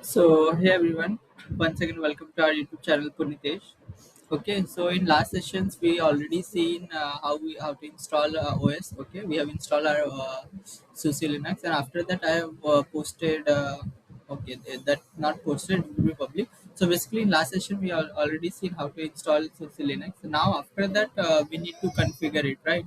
So, hey everyone, once again, welcome to our YouTube channel Poonitesh. Okay, so in last sessions, we already seen how to install OS. Okay, we have installed our SUSE Linux, and after that, I have posted. That not posted, it will be public. So basically, in last session, we already seen how to install SUSE Linux. Now, after that, we need to configure it, right?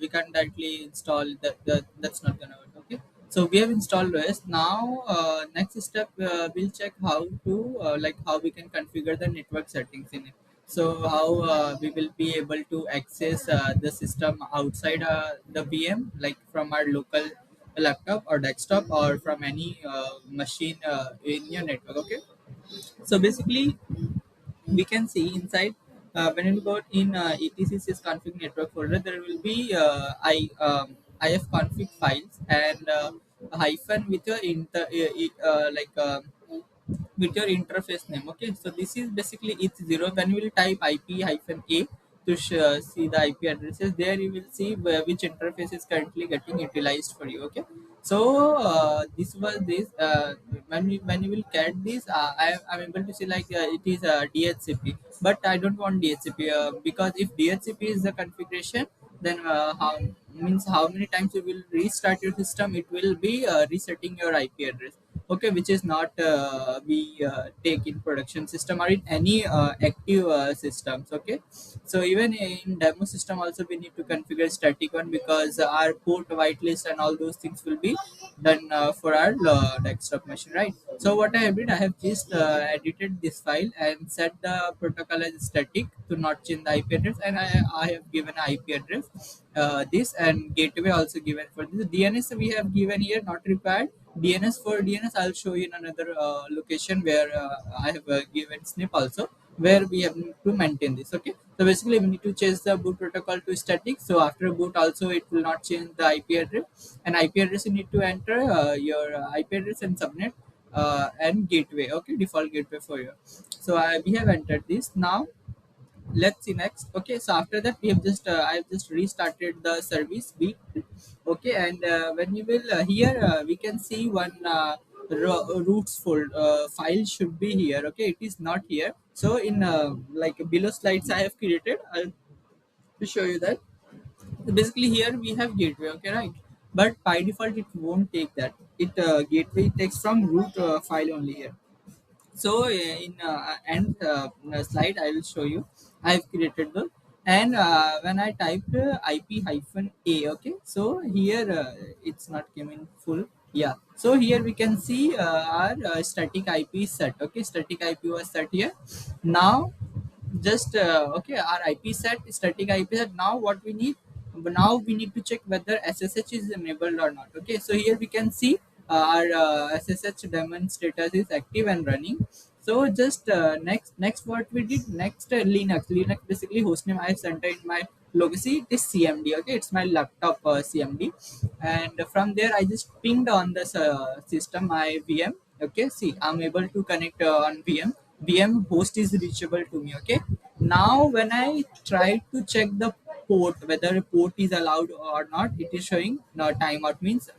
We can't directly install that. That's not gonna work. Okay, so we have installed OS. Now, next step, we'll check how to how we can configure the network settings in it. So how we will be able to access the system outside the VM, like from our local laptop or desktop or from any machine in your network. Okay. So basically, we can see inside when you go in etc's config network folder, there will be if config files and a hyphen with your with your interface name. Okay, so this is basically it's zero. When you will type ip hyphen a to see the ip addresses, there you will see which interface is currently getting utilized for you. Okay, so this was this when you will get this, I'm able to see it is dhcp, but I don't want dhcp because if dhcp is the configuration, then how means how many times you will restart your system, it will be resetting your ip address. Okay, which is not we take in production system or in any active systems. Okay, so even in demo system also we need to configure static one, because our port whitelist and all those things will be done for our desktop machine, right? So what I have did, I have just edited this file and set the protocol as static to not change the ip address, and I have given an ip address this, and gateway also given for this. dns we have given here, not required. DNS, I'll show you in another location where I have given snip also, where we have to maintain this. Okay, so basically we need to change the boot protocol to static. So after boot also it will not change the ip address, and ip address you need to enter your ip address and subnet and gateway. Okay, default gateway for you. So we have entered this. Now let's see next. Okay, so after that we have just I've just restarted the service beat. Okay, and when you will here we can see one roots fold file should be here. Okay, it is not here. So in below slides I have created, I'll to show you that. So basically here we have gateway. Okay, right, but by default it won't take that. It gateway takes from root file only here. So in end slide I will show you. I have created the, and when I typed ip hyphen a. Okay, so here it's not came in full. Yeah, so here we can see our static ip is set. Okay, static ip was set here. Now just okay, our ip set, static ip set. Now what we need, now we need to check whether ssh is enabled or not. Okay, so here we can see our ssh daemon status is active and running. So just next what we did next, linux basically hostname I have sent in my legacy, it is cmd. Okay, it's my laptop cmd, and from there I just pinged on this system my vm. Okay, see, I'm able to connect on vm host is reachable to me. Okay, now when I try to check the port, whether a port is allowed or not, it is showing timeout. Means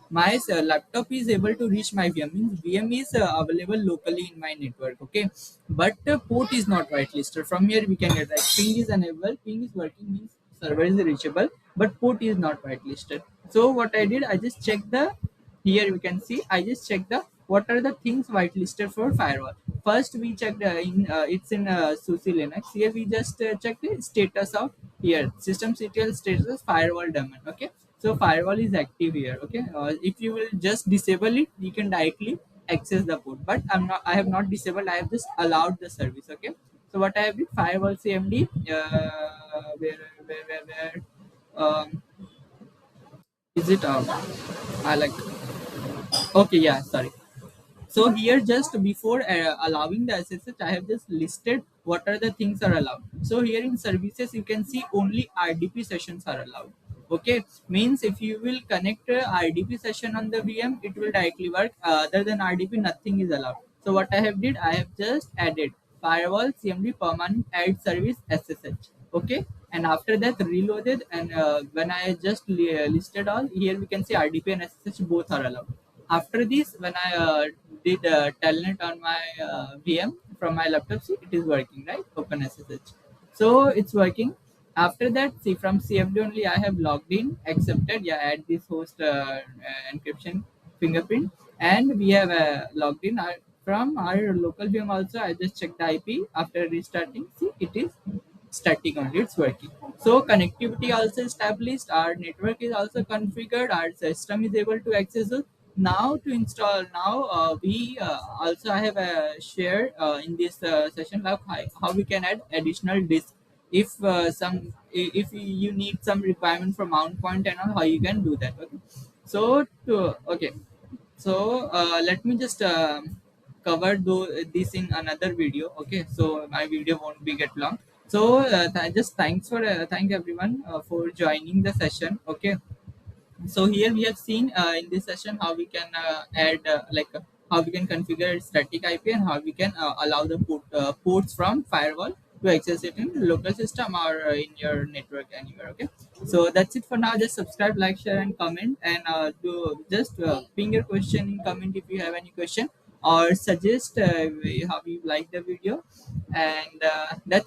my laptop is able to reach my vm, means vm is available locally in my network. Okay, but port is not whitelisted. From here we can get like ping is enabled, ping is working, means server is reachable, but port is not whitelisted. So what I did, I just checked the, here we can see, I just checked the what are the things whitelisted for firewall. First we checked in it's in SUSE Linux. Here we just check the status of, here systemctl status firewall daemon. Okay, so firewall is active here. Okay, if you will just disable it, you can directly access the port, but I have not disabled, I have just allowed the service. Okay, so what I have did, firewall cmd where is it I like, okay, yeah, sorry. So here just before allowing the SSH, I have just listed what are the things are allowed. So here in services, you can see only RDP sessions are allowed. Okay, means if you will connect a RDP session on the VM, it will directly work. Other than RDP, nothing is allowed. So what I have did, I have just added firewall CMD permanent add service SSH. Okay, and after that reloaded, and when I just listed all, here we can see RDP and SSH both are allowed. After this, when I did telnet on my VM from my laptop. See, it is working, right? Open SSH. So it's working. After that, see, from CFD only I have logged in, accepted, yeah, add this host encryption fingerprint, and we have logged in from our local VM also. I just checked the IP after restarting. See, it is static only, it's working. So connectivity also established, our network is also configured, our system is able to access it. Now to install, now we also I have shared in this session like how we can add additional disk if if you need some requirement for mount point and all, how you can do that. Okay, so okay, so let me just cover this in another video. Okay, so my video won't be get long. So just thanks for thank everyone for joining the session. Okay, so here we have seen in this session how we can add how we can configure static IP and how we can allow the ports from firewall to access it in local system or in your network anywhere. Okay, so that's it for now. Just subscribe, like, share, and comment, and do just ping your question in comment if you have any question or suggest how you like the video, and that's it.